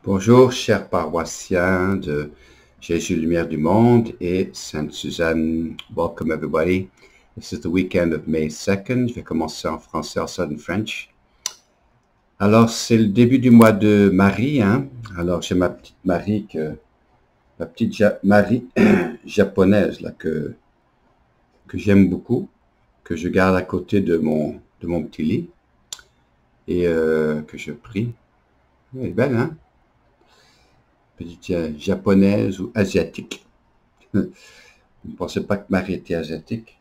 Bonjour, chers paroissiens de Jésus Lumière du Monde et Sainte Suzanne. Welcome everybody. This is the weekend of May 2nd. Je vais commencer en français, en Southern French. Alors, c'est le début du mois de Marie, hein. Alors, j'ai ma petite Marie, Marie japonaise, là, que j'aime beaucoup, que je garde à côté de mon petit lit et que je prie. Elle est belle, hein? Petite japonaise ou asiatique. Vous ne pensez pas que Marie était asiatique?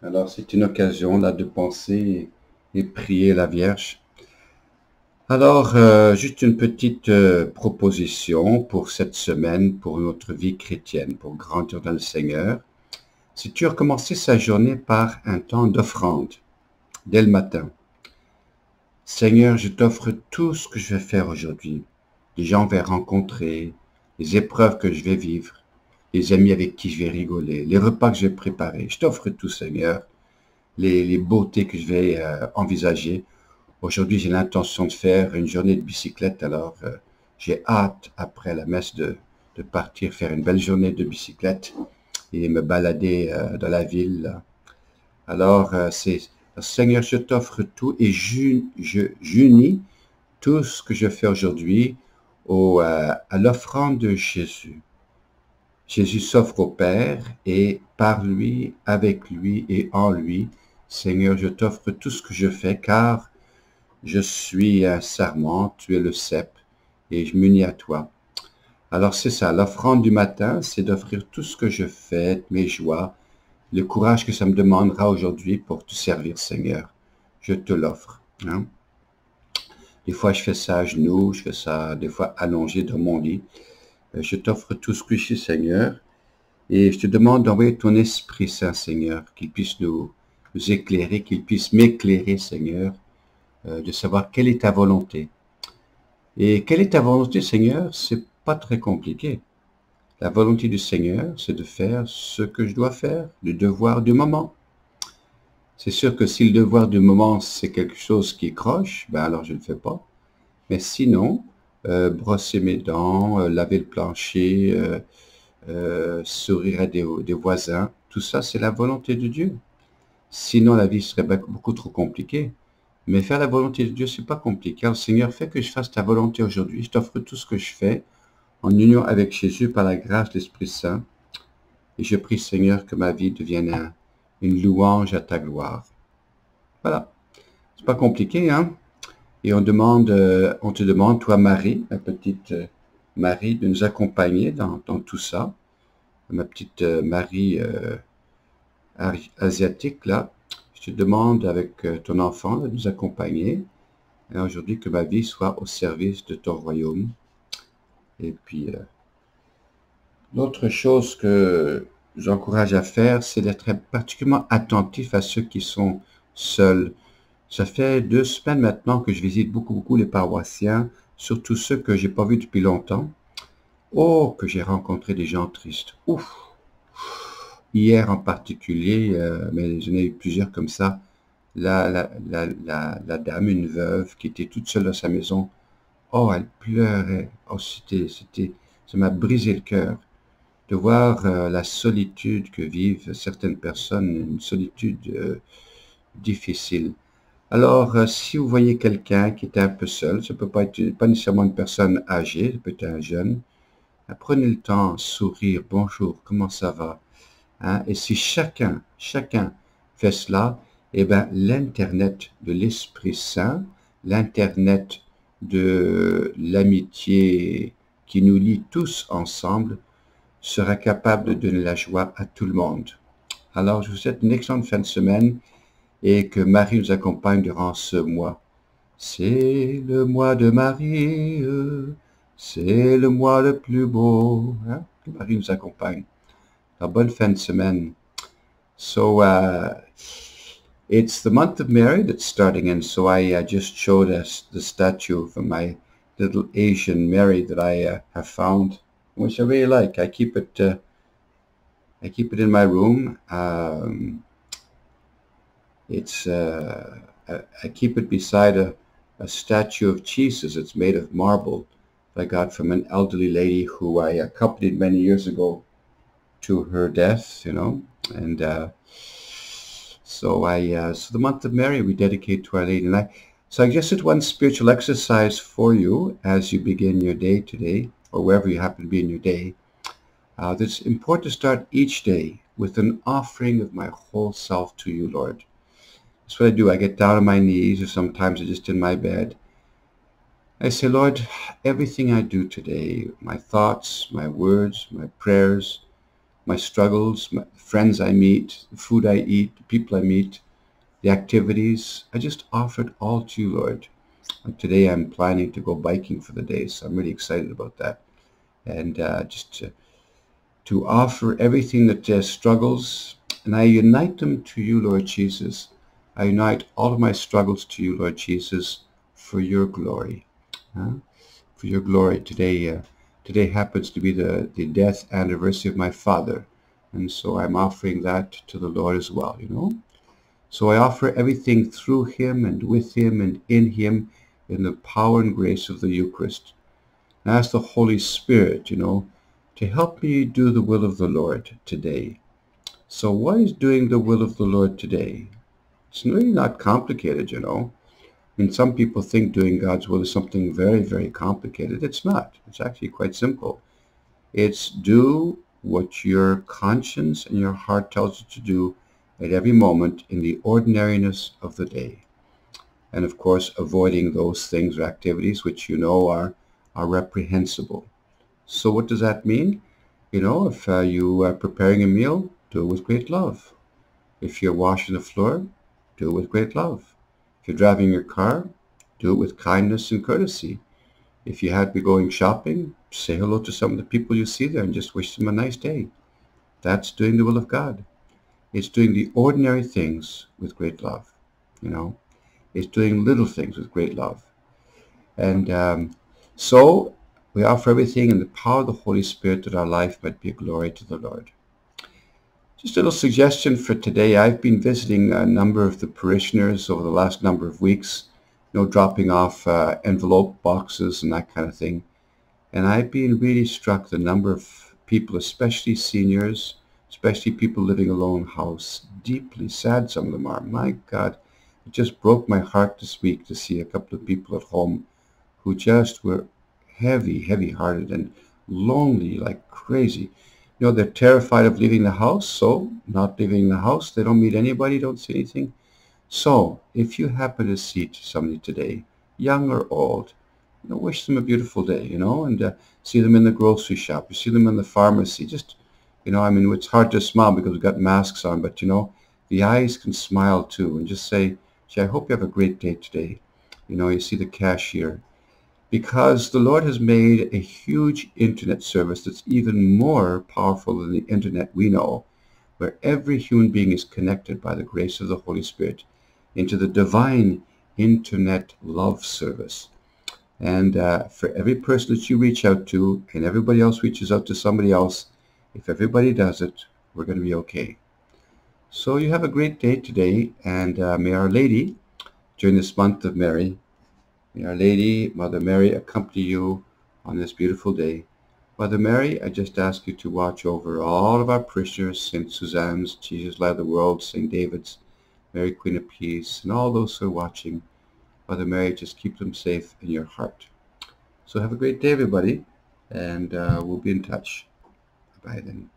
Alors c'est une occasion là de penser et prier la Vierge. Alors juste une petite proposition pour cette semaine, pour notre vie chrétienne, pour grandir dans le Seigneur. Si tu as commencé sa journée par un temps d'offrande, dès le matin. Seigneur, je t'offre tout ce que je vais faire aujourd'hui. Les gens que je vais rencontrer, les épreuves que je vais vivre, les amis avec qui je vais rigoler, les repas que je vais préparer. Je t'offre tout, Seigneur, les beautés que je vais envisager. Aujourd'hui, j'ai l'intention de faire une journée de bicyclette, alors j'ai hâte, après la messe, de partir faire une belle journée de bicyclette et me balader dans la ville. Alors, Seigneur, je t'offre tout et j'unis tout ce que je fais aujourd'hui à l'offrande de Jésus. Jésus s'offre au Père et par lui, avec lui et en lui, Seigneur, je t'offre tout ce que je fais car je suis un sarment, tu es le cep et je m'unis à toi. Alors c'est ça, l'offrande du matin, c'est d'offrir tout ce que je fais, mes joies, le courage que ça me demandera aujourd'hui pour te servir, Seigneur. Je te l'offre. Hein? Des fois, je fais ça à genoux, je fais ça des fois allongé dans mon lit. Je t'offre tout ce que je suis, Seigneur. Et je te demande d'envoyer ton Esprit Saint, Seigneur, qu'il puisse nous éclairer, qu'il puisse m'éclairer, Seigneur, de savoir quelle est ta volonté. Et quelle est ta volonté, Seigneur? C'est pas très compliqué. La volonté du Seigneur, c'est de faire ce que je dois faire, le devoir du moment. C'est sûr que si le devoir du moment, c'est quelque chose qui croche, ben alors je ne le fais pas. Mais sinon, brosser mes dents, laver le plancher, sourire à des voisins, tout ça, c'est la volonté de Dieu. Sinon, la vie serait beaucoup trop compliquée. Mais faire la volonté de Dieu, c'est pas compliqué. Alors, Seigneur, fais que je fasse ta volonté aujourd'hui. Je t'offre tout ce que je fais en union avec Jésus par la grâce de l'Esprit Saint. Et je prie, Seigneur, que ma vie devienne une louange à ta gloire. Voilà. C'est pas compliqué, hein? Et on te demande, toi, Marie, ma petite Marie, de nous accompagner dans tout ça. Ma petite Marie asiatique, là. Je te demande, avec ton enfant, de nous accompagner. Et aujourd'hui, que ma vie soit au service de ton royaume. Et puis, l'autre chose que j'encourage à faire, c'est d'être particulièrement attentif à ceux qui sont seuls. Ça fait 2 semaines maintenant que je visite beaucoup les paroissiens, surtout ceux que j'ai pas vus depuis longtemps. Oh, que j'ai rencontré des gens tristes. Ouf! Hier en particulier, mais j'en ai eu plusieurs comme ça, la dame, une veuve, qui était toute seule dans sa maison. Oh, elle pleurait. Oh, ça m'a brisé le cœur de voir la solitude que vivent certaines personnes, une solitude difficile. Alors, si vous voyez quelqu'un qui est un peu seul, ça peut pas être pas nécessairement une personne âgée, ça peut être un jeune, prenez le temps, sourire, bonjour, comment ça va? Hein? Et si chacun fait cela, eh bien, l'Internet de l'Esprit Saint, l'Internet de l'amitié qui nous lie tous ensemble, sera capable de donner la joie à tout le monde. Alors, je vous souhaite une excellente fin de semaine et que Marie nous accompagne durant ce mois. C'est le mois de Marie, c'est le mois le plus beau. Hein? Que Marie nous accompagne. Alors, bonne fin de semaine. So, it's the month of Mary that's starting, and so I just showed us the statue of my little Asian Mary that I have found, which I really like. I keep it in my room. I keep it beside a statue of Jesus. It's made of marble that I got from an elderly lady who I accompanied many years ago to her death, and so the month of Mary we dedicate to Our Lady. And I suggested one spiritual exercise for you as you begin your day today, or wherever you happen to be in your day. It's important to start each day with an offering of my whole self to you, Lord. That's what I do. I get down on my knees, or sometimes I'm just in my bed. I say, Lord, everything I do today, my thoughts, my words, my prayers, my struggles, my friends I meet, the food I eat, the people I meet, the activities, I just offer it all to you, Lord. And today I'm planning to go biking for the day, so I'm really excited about that. And just to offer everything that struggles, and I unite them to you, Lord Jesus. I unite all of my struggles to you, Lord Jesus, for your glory. For your glory. Today happens to be the death anniversary of my father, and so I'm offering that to the Lord as well, So I offer everything through him and with him and in him in the power and grace of the Eucharist. And I ask the Holy Spirit, to help me do the will of the Lord today. So what is doing the will of the Lord today? It's really not complicated, some people think doing God's will is something very, very complicated. It's not. It's actually quite simple. It's do what your conscience and your heart tells you to do at every moment in the ordinariness of the day. And of course, avoiding those things or activities which are reprehensible. So what does that mean? If you are preparing a meal, do it with great love. If you're washing the floor, do it with great love. If you're driving your car, do it with kindness and courtesy. If you had to be going shopping, say hello to some of the people you see there and just wish them a nice day. That's doing the will of God. It's doing the ordinary things with great love. It's doing little things with great love. And so we offer everything in the power of the Holy Spirit that our life might be a glory to the Lord. Just a little suggestion for today. I've been visiting a number of the parishioners over the last number of weeks, dropping off envelope boxes and that kind of thing. And I've been really struck the number of people, especially seniors, especially people living alone house. Deeply sad some of them are. My God, it just broke my heart this week to see a couple of people at home who just were heavy-hearted and lonely like crazy. They're terrified of leaving the house, so not leaving the house. They don't meet anybody, don't see anything. So if you happen to see somebody today, young or old, wish them a beautiful day, and see them in the grocery shop, you see them in the pharmacy, just, it's hard to smile because we've got masks on, but, the eyes can smile too, and just say, gee, I hope you have a great day today. You see the cashier. Because the Lord has made a huge internet service that's even more powerful than the internet we know, where every human being is connected by the grace of the Holy Spirit into the divine internet love service. And for every person that you reach out to, and everybody else reaches out to somebody else, if everybody does it, we're going to be okay. So you have a great day today, and may Our Lady, during this month of Mary, may Our Lady, Mother Mary, accompany you on this beautiful day. Mother Mary, I just ask you to watch over all of our parishioners, St. Suzanne's, Jesus Light of the World, St. David's, Mary Queen of Peace, and all those who are watching. Mother Mary, just keep them safe in your heart. So have a great day, everybody, and we'll be in touch. Bye then.